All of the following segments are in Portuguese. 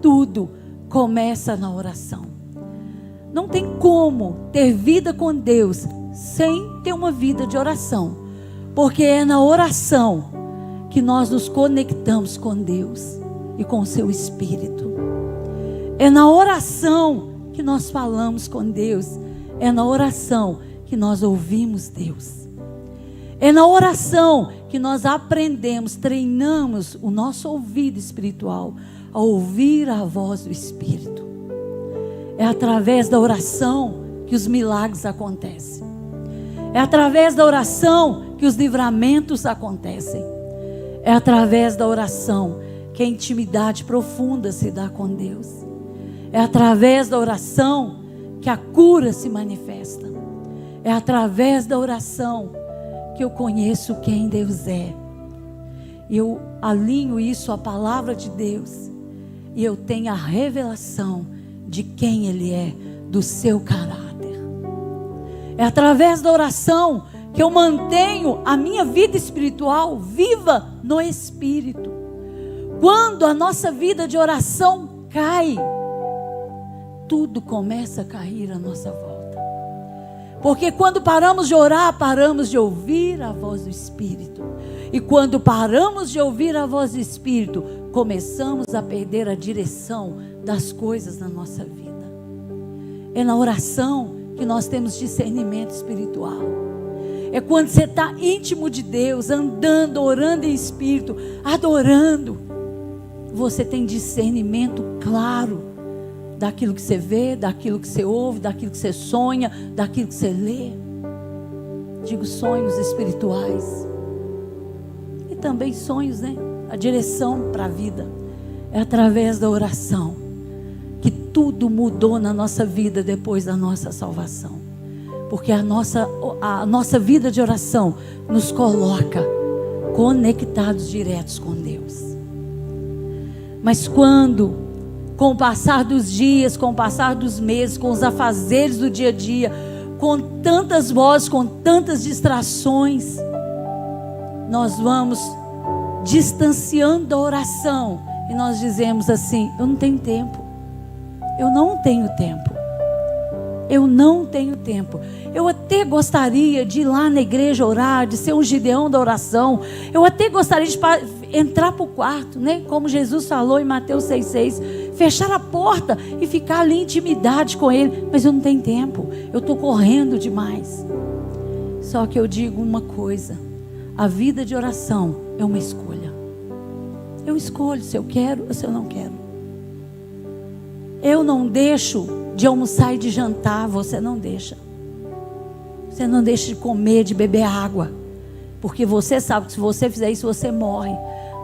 tudo começa na oração. Não tem como ter vida com Deus sem ter uma vida de oração, porque é na oração que nós nos conectamos com Deus e com o seu Espírito. É na oração que nós falamos com Deus. É na oração que nós ouvimos Deus. É na oração que nós aprendemos, treinamos o nosso ouvido espiritual a ouvir a voz do Espírito. É através da oração que os milagres acontecem. É através da oração que os livramentos acontecem. É através da oração que a intimidade profunda se dá com Deus. É através da oração que a cura se manifesta. É através da oração que eu conheço quem Deus é. Eu alinho isso à palavra de Deus. E eu tenho a revelação de quem Ele é, do seu caráter. É através da oração que eu mantenho a minha vida espiritual viva no Espírito. Quando a nossa vida de oração cai, tudo começa a cair à nossa volta. Porque quando paramos de orar, paramos de ouvir a voz do Espírito. E quando paramos de ouvir a voz do Espírito, começamos a perder a direção das coisas na nossa vida. É na oração que nós temos discernimento espiritual. É quando você está íntimo de Deus, andando, orando em Espírito, adorando. Você tem discernimento claro daquilo que você vê, daquilo que você ouve, daquilo que você sonha, daquilo que você lê. Digo sonhos espirituais. E também sonhos, né? A direção para a vida. É através da oração que tudo mudou na nossa vida depois da nossa salvação. Porque a nossa vida de oração nos coloca conectados diretos com Deus. Mas quando, com o passar dos dias, com o passar dos meses, com os afazeres do dia a dia, com tantas vozes, com tantas distrações, nós vamos distanciando da oração e nós dizemos assim: eu não tenho tempo, eu não tenho tempo, eu não tenho tempo. Eu até gostaria de ir lá na igreja orar, de ser um Gideão da oração. Eu até gostaria de entrar para o quarto, né? Como Jesus falou em Mateus 6,6, fechar a porta e ficar ali em intimidade com Ele. Mas eu não tenho tempo, eu estou correndo demais. Só que eu digo uma coisa: a vida de oração é uma escolha. Eu escolho se eu quero ou se eu não quero. Eu não deixo de almoçar e de jantar, você não deixa. Você não deixa de comer, de beber água, porque você sabe que se você fizer isso, você morre.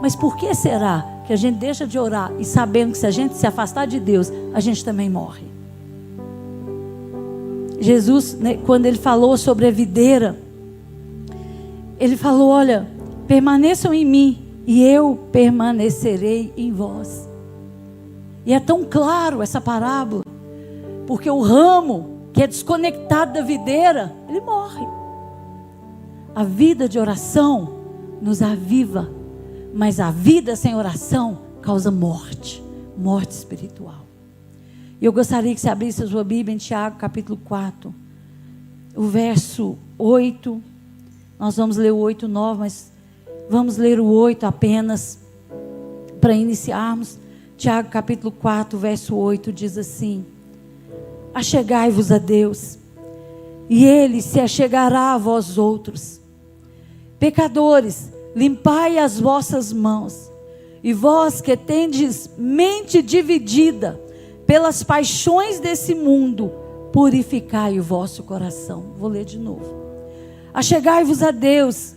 Mas por que será que a gente deixa de orar e sabendo que se a gente se afastar de Deus, a gente também morre? Jesus, né, quando Ele falou sobre a videira, Ele falou: olha, permaneçam em mim e eu permanecerei em vós. E é tão claro essa parábola, porque o ramo que é desconectado da videira, ele morre. A vida de oração nos aviva, mas a vida sem oração causa morte, morte espiritual. E eu gostaria que você abrisse a sua Bíblia em Tiago capítulo 4, o verso 8. Nós vamos ler o 8 e 9, mas vamos ler o 8 apenas para iniciarmos. Tiago capítulo 4, verso 8 diz assim: achegai-vos a Deus, e Ele se achegará a vós outros. Pecadores, limpai as vossas mãos, e vós que tendes mente dividida pelas paixões desse mundo, purificai o vosso coração. Vou ler de novo. Achegai-vos a Deus,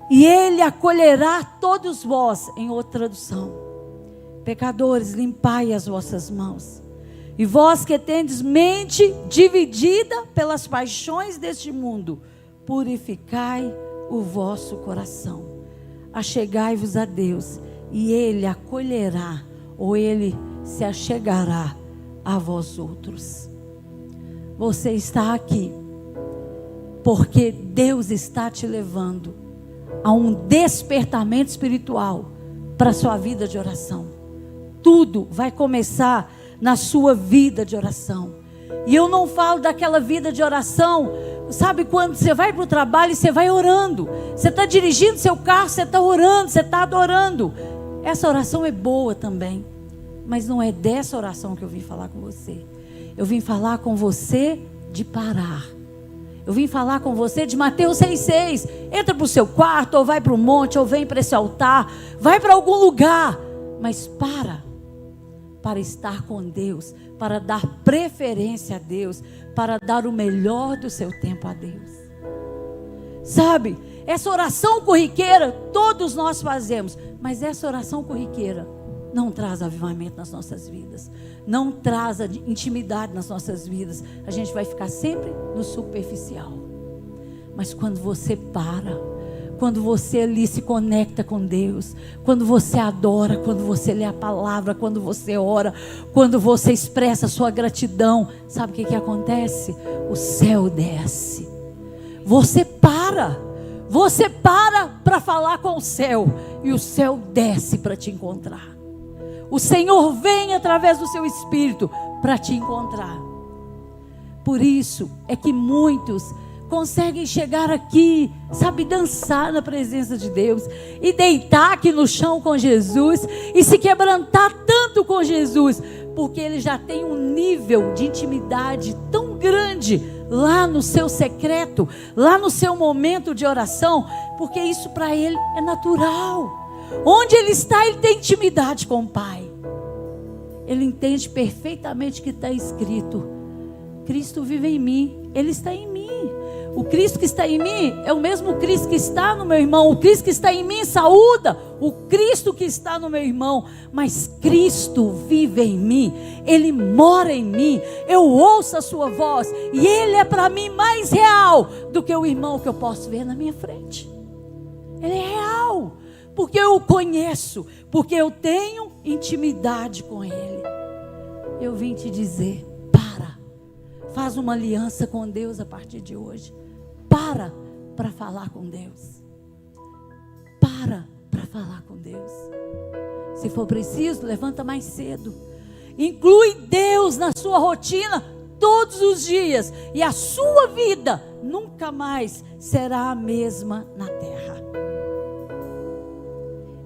e Ele acolherá todos vós. Em outra tradução: pecadores, limpai as vossas mãos, e vós que tendes mente dividida pelas paixões deste mundo, purificai o vosso coração. Achegai-vos a Deus, e Ele acolherá, ou Ele se achegará a vós outros. Você está aqui porque Deus está te levando a um despertamento espiritual para a sua vida de oração. tudo vai começar na sua vida de oração. E eu não falo daquela vida de oração, sabe, quando você vai para o trabalho e você vai orando. Você está dirigindo seu carro, você está orando, você está adorando. Essa oração é boa também. Mas não é dessa oração que eu vim falar com você. Eu vim falar com você de parar. Eu vim falar com você de Mateus 6,6. Entra para o seu quarto, ou vai para o monte, ou vem para esse altar. Vai para algum lugar. Mas para estar com Deus, para dar preferência a Deus, para dar o melhor do seu tempo a Deus. Sabe, essa oração corriqueira todos nós fazemos, mas essa oração corriqueira não traz avivamento nas nossas vidas, não traz intimidade nas nossas vidas. A gente vai ficar sempre no superficial. Mas quando você para, quando você ali se conecta com Deus, quando você adora, quando você lê a palavra, quando você ora, quando você expressa a sua gratidão, sabe o que acontece? O céu desce. Você para falar com o céu, e o céu desce para te encontrar. O Senhor vem através do seu Espírito para te encontrar. Por isso é que muitos conseguem chegar aqui, sabe, dançar na presença de Deus, e deitar aqui no chão com Jesus, e se quebrantar tanto com Jesus, porque ele já tem um nível de intimidade tão grande lá no seu secreto, lá no seu momento de oração, porque isso para ele é natural. Onde ele está, ele tem intimidade com o Pai. Ele entende perfeitamente o que está escrito: Cristo vive em mim, Ele está em mim. O Cristo que está em mim é o mesmo Cristo que está no meu irmão. O Cristo que está em mim saúda o Cristo que está no meu irmão. Mas Cristo vive em mim, Ele mora em mim, eu ouço a sua voz, e Ele é para mim mais real do que o irmão que eu posso ver na minha frente. Ele é real, porque eu o conheço, porque eu tenho intimidade com Ele. Eu vim te dizer: faz uma aliança com Deus a partir de hoje. Para falar com Deus. Para falar com Deus. Se for preciso, levanta mais cedo. Inclui Deus na sua rotina todos os dias, e a sua vida nunca mais será a mesma na terra.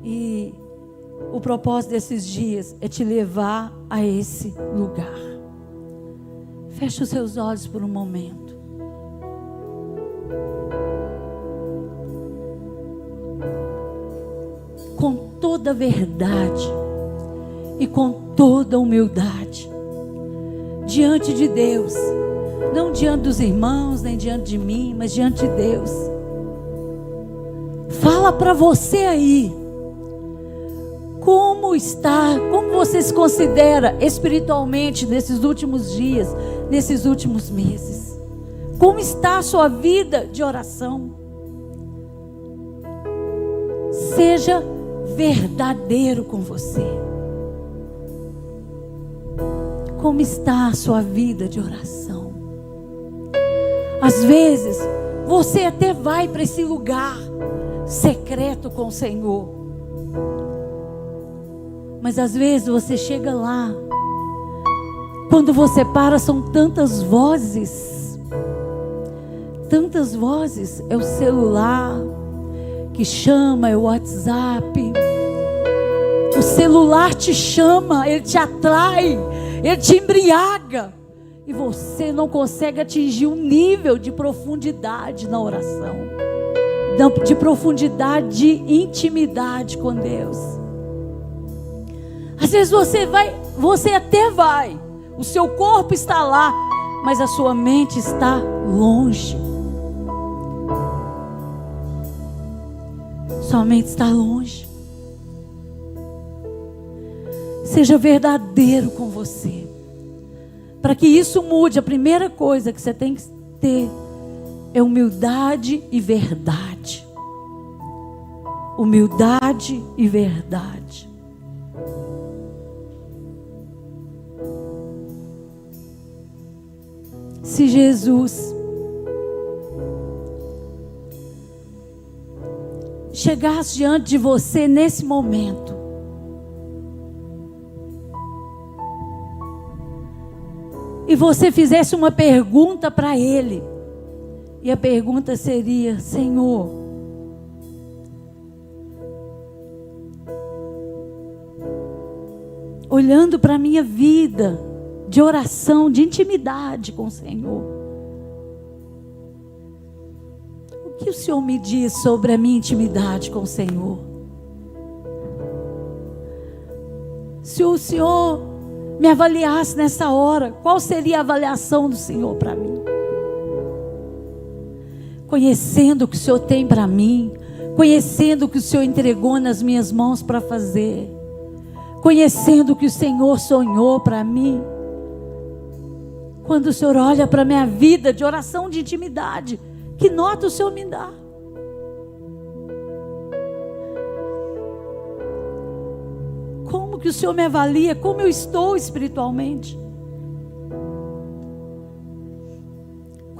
E o propósito desses dias é te levar a esse lugar. Feche os seus olhos por um momento. Com toda a verdade e com toda a humildade, diante de Deus, não diante dos irmãos, nem diante de mim, mas diante de Deus. Fala para você aí, como está, como você se considera espiritualmente nesses últimos dias, nesses últimos meses? Como está a sua vida de oração? Seja verdadeiro com você. Como está a sua vida de oração? Às vezes você até vai para esse lugar secreto com o Senhor, mas às vezes você chega lá, quando você para, são tantas vozes, é o celular que chama, é o WhatsApp. O celular te chama, ele te atrai, ele te embriaga, e você não consegue atingir um nível de profundidade na oração, de profundidade, de intimidade com Deus. Às vezes você até vai, o seu corpo está lá, mas a sua mente está longe. Sua mente está longe. Seja verdadeiro com você. Para que isso mude, a primeira coisa que você tem que ter é humildade e verdade. Humildade e verdade. Se Jesus chegasse diante de você nesse momento e você fizesse uma pergunta para Ele, e a pergunta seria: Senhor, olhando para a minha vida de oração, de intimidade com o Senhor, o que o Senhor me diz sobre a minha intimidade com o Senhor? Se o Senhor me avaliasse nessa hora, qual seria a avaliação do Senhor para mim? Conhecendo o que o Senhor tem para mim, conhecendo o que o Senhor entregou nas minhas mãos para fazer, conhecendo o que o Senhor sonhou para mim. Quando o Senhor olha para a minha vida de oração, de intimidade, que nota o Senhor me dá? Como que o Senhor me avalia? Como eu estou espiritualmente?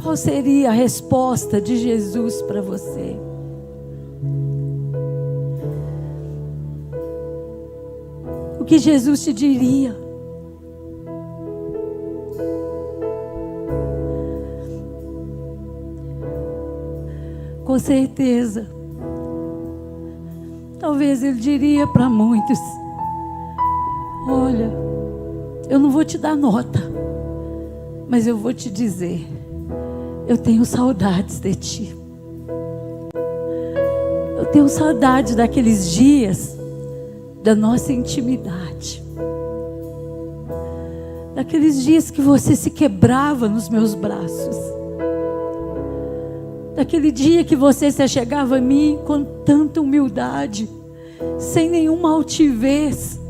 Qual seria a resposta de Jesus para você? O que Jesus te diria? Com certeza, talvez Ele diria para muitos: olha, eu não vou te dar nota, mas eu vou te dizer, eu tenho saudades de ti. Eu tenho saudade daqueles dias da nossa intimidade, daqueles dias que você se quebrava nos meus braços, daquele dia que você se achegava a mim com tanta humildade, sem nenhuma altivez,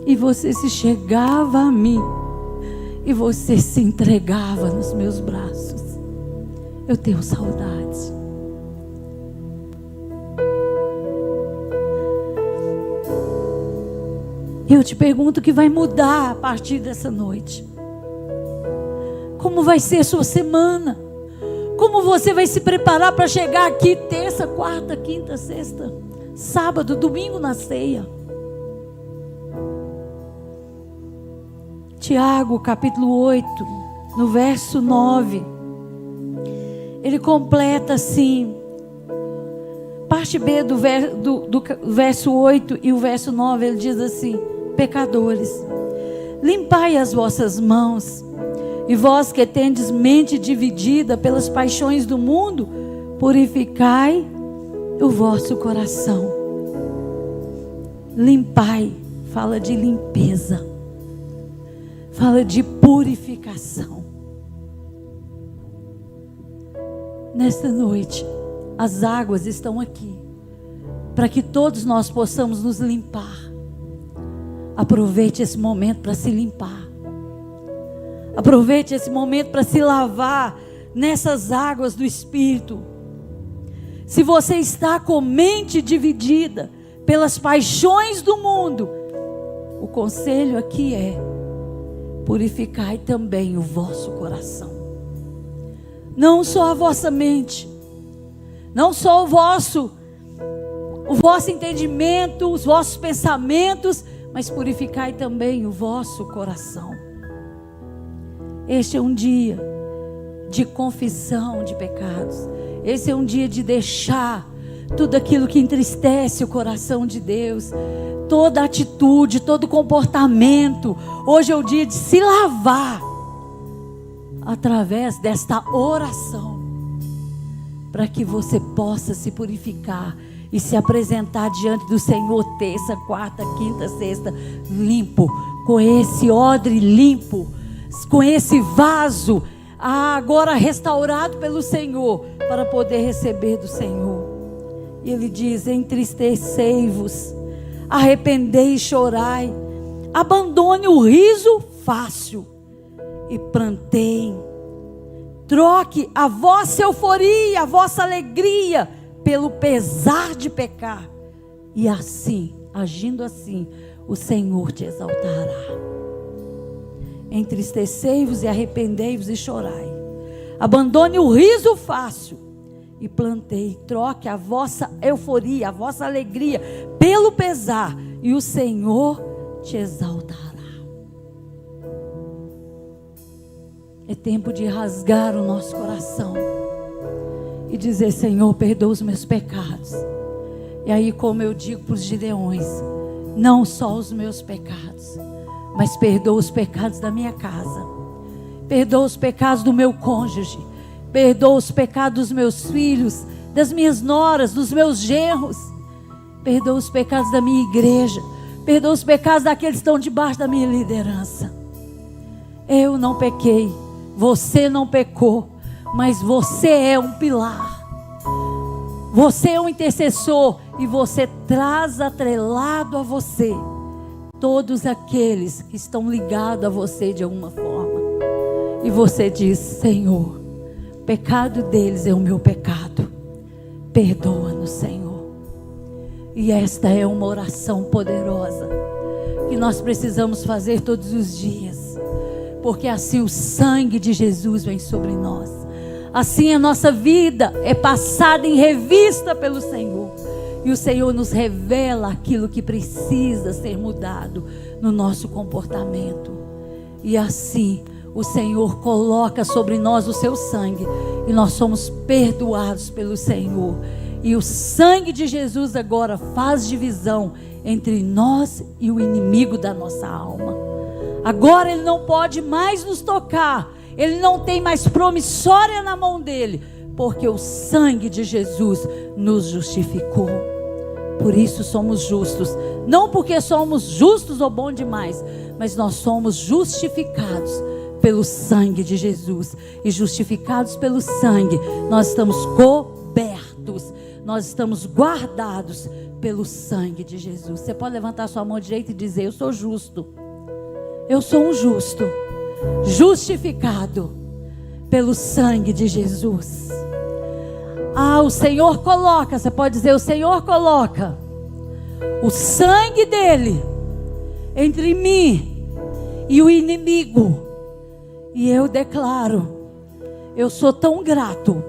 e você se chegava a mim e você se entregava nos meus braços. Eu tenho saudades. Eu te pergunto o que vai mudar a partir dessa noite. Como vai ser sua semana? Como você vai se preparar para chegar aqui terça, quarta, quinta, sexta, sábado, domingo na ceia? Tiago, capítulo 8, no verso 9, ele completa assim, parte B do verso 8 e o verso 9, ele diz assim: pecadores, limpai as vossas mãos, e vós que tendes mente dividida pelas paixões do mundo, purificai o vosso coração. Limpai, fala de limpeza, fala de purificação. Nesta noite, as águas estão aqui, para que todos nós possamos nos limpar. Aproveite esse momento para se limpar. Aproveite esse momento para se lavar nessas águas do Espírito. Se você está com mente dividida pelas paixões do mundo, o conselho aqui é: purificai também o vosso coração. Não só a vossa mente, não só o vosso entendimento, os vossos pensamentos, mas purificai também o vosso coração. Este é um dia de confissão de pecados. Esse é um dia de deixar tudo aquilo que entristece o coração de Deus, toda atitude, todo comportamento. Hoje é o dia de se lavar através desta oração, para que você possa se purificar e se apresentar diante do Senhor terça, quarta, quinta, sexta, limpo, com esse odre limpo, com esse vaso agora restaurado pelo Senhor, para poder receber do Senhor. E Ele diz: entristecei-vos, arrependei e chorai, abandone o riso fácil e pranteiem. Troque a vossa euforia, a vossa alegria pelo pesar de pecar, e assim, agindo assim, o Senhor te exaltará. Entristecei-vos e arrependei-vos e chorai. Abandone o riso fácil e plantei. Troque a vossa euforia, a vossa alegria pelo pesar, e o Senhor te exaltará. É tempo de rasgar o nosso coração e dizer: Senhor, perdoa os meus pecados. E aí, como eu digo para os gideões, não só os meus pecados, mas perdoa os pecados da minha casa, perdoa os pecados do meu cônjuge, perdoa os pecados dos meus filhos, das minhas noras, dos meus genros, perdoa os pecados da minha igreja, perdoa os pecados daqueles que estão debaixo da minha liderança. Eu não pequei, você não pecou, mas você é um pilar, você é um intercessor, e você traz atrelado a você todos aqueles que estão ligados a você de alguma forma, e você diz: Senhor, o pecado deles é o meu pecado, perdoa-nos, Senhor. E esta é uma oração poderosa que nós precisamos fazer todos os dias, porque assim o sangue de Jesus vem sobre nós, assim a nossa vida é passada em revista pelo Senhor, e o Senhor nos revela aquilo que precisa ser mudado no nosso comportamento, e assim o Senhor coloca sobre nós o seu sangue, e nós somos perdoados pelo Senhor. E o sangue de Jesus agora faz divisão entre nós e o inimigo da nossa alma. Agora ele não pode mais nos tocar, ele não tem mais promissória na mão dele, porque o sangue de Jesus nos justificou. Por isso somos justos, não porque somos justos ou bons demais, mas nós somos justificados pelo sangue de Jesus. E justificados pelo sangue, nós estamos cobertos, nós estamos guardados pelo sangue de Jesus. Você pode levantar sua mão direita e dizer: eu sou justo, eu sou um justo, justificado pelo sangue de Jesus. O Senhor coloca, você pode dizer: o Senhor coloca o sangue dele entre mim e o inimigo. E eu declaro: eu sou tão grato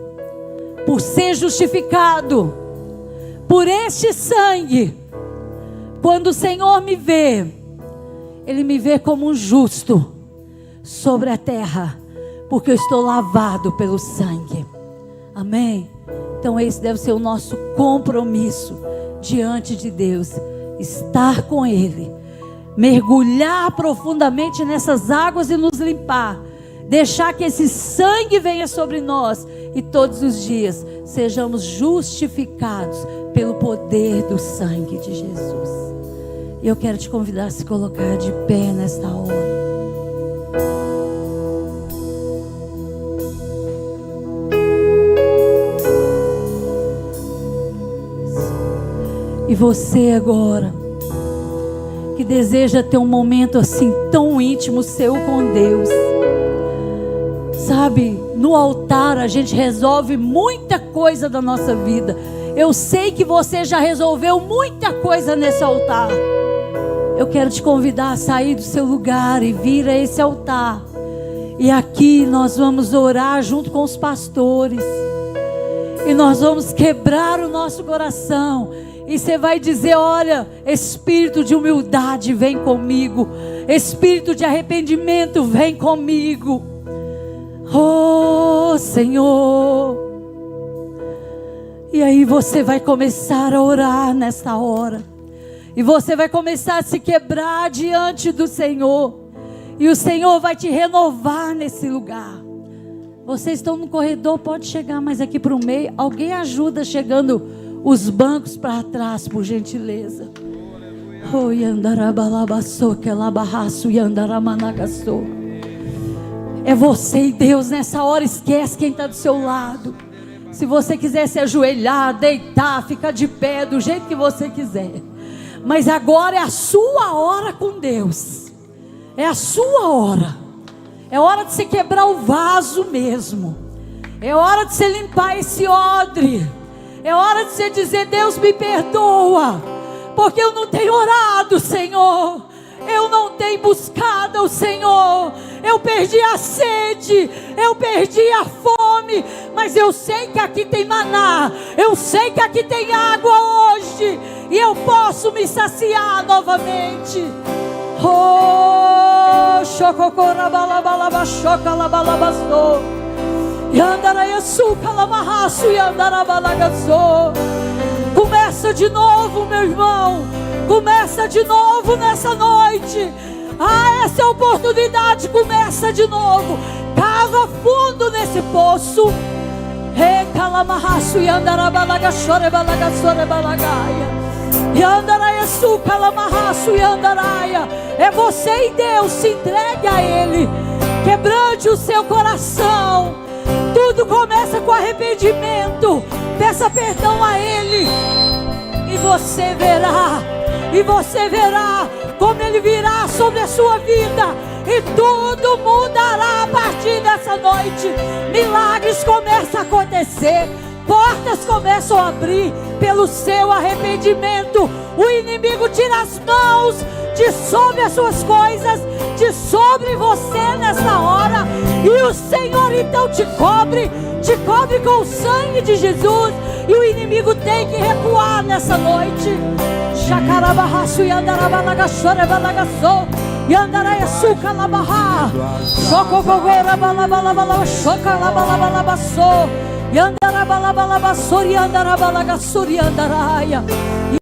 por ser justificado por este sangue. Quando o Senhor me vê, Ele me vê como um justo sobre a terra, porque eu estou lavado pelo sangue. Amém? Então esse deve ser o nosso compromisso diante de Deus, estar com Ele, mergulhar profundamente nessas águas e nos limpar, deixar que esse sangue venha sobre nós, e todos os dias sejamos justificados pelo poder do sangue de Jesus. E eu quero te convidar a se colocar de pé nesta hora. E você agora, que deseja ter um momento assim tão íntimo seu com Deus, sabe, no altar a gente resolve muita coisa da nossa vida. Eu sei que você já resolveu muita coisa nesse altar. Eu quero te convidar a sair do seu lugar e vir a esse altar. E aqui nós vamos orar junto com os pastores. E nós vamos quebrar o nosso coração. E você vai dizer: olha, espírito de humildade vem comigo, espírito de arrependimento vem comigo. Oh Senhor. E aí você vai começar a orar nesta hora, e você vai começar a se quebrar diante do Senhor, e o Senhor vai te renovar nesse lugar. Vocês estão no corredor, pode chegar mais aqui para o meio. Alguém ajuda chegando os bancos para trás, por gentileza. Oh, yandarabalabaçô, que labarraço, yandaramanagaçô. É você e Deus nessa hora. Esquece quem está do seu lado. Se você quiser se ajoelhar, deitar, ficar de pé, do jeito que você quiser. Mas agora é a sua hora com Deus. É a sua hora. É hora de você quebrar o vaso mesmo. É hora de você limpar esse odre. É hora de você dizer: Deus, me perdoa, porque eu não tenho orado, Senhor. Eu não tenho buscado o Senhor. Eu perdi a sede, eu perdi a fome, mas eu sei que aqui tem maná, eu sei que aqui tem água hoje, e eu posso me saciar novamente. Oh, xococora-balabalabaxoca, labalabaçô. Yandaraiaçuca, lamarraço, yandarabalagaçô. Começa de novo, meu irmão. Começa de novo nessa noite. Essa é a oportunidade. Começa de novo. Cava fundo nesse poço. Recalamarraço, yandarabalagaxorebalagaçorebalagaia. Yandaraiaçuca, lamarraço, yandaraia. É você e Deus. Se entregue a Ele. Quebrante o seu coração. Tudo começa com arrependimento. Peça perdão a Ele. E você verá como Ele virá sobre a sua vida. E tudo mudará a partir dessa noite. Milagres começam a acontecer. Portas começam a abrir pelo seu arrependimento. O inimigo tira as mãos de sobre as suas coisas, de sobre você nessa hora. E o Senhor então te cobre com o sangue de Jesus. E o inimigo tem que recuar nessa noite. Chacarabarraço e andarabalagaxorebalagaçô. E andaraiaçuca labarra. Chocogogorabalabalabala. Chocalabalabaçô. E andarabalabalabasô. E andarabalagaçô. E andaraia.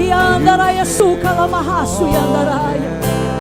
E andaraiaçuca lamarraço. E andaraia.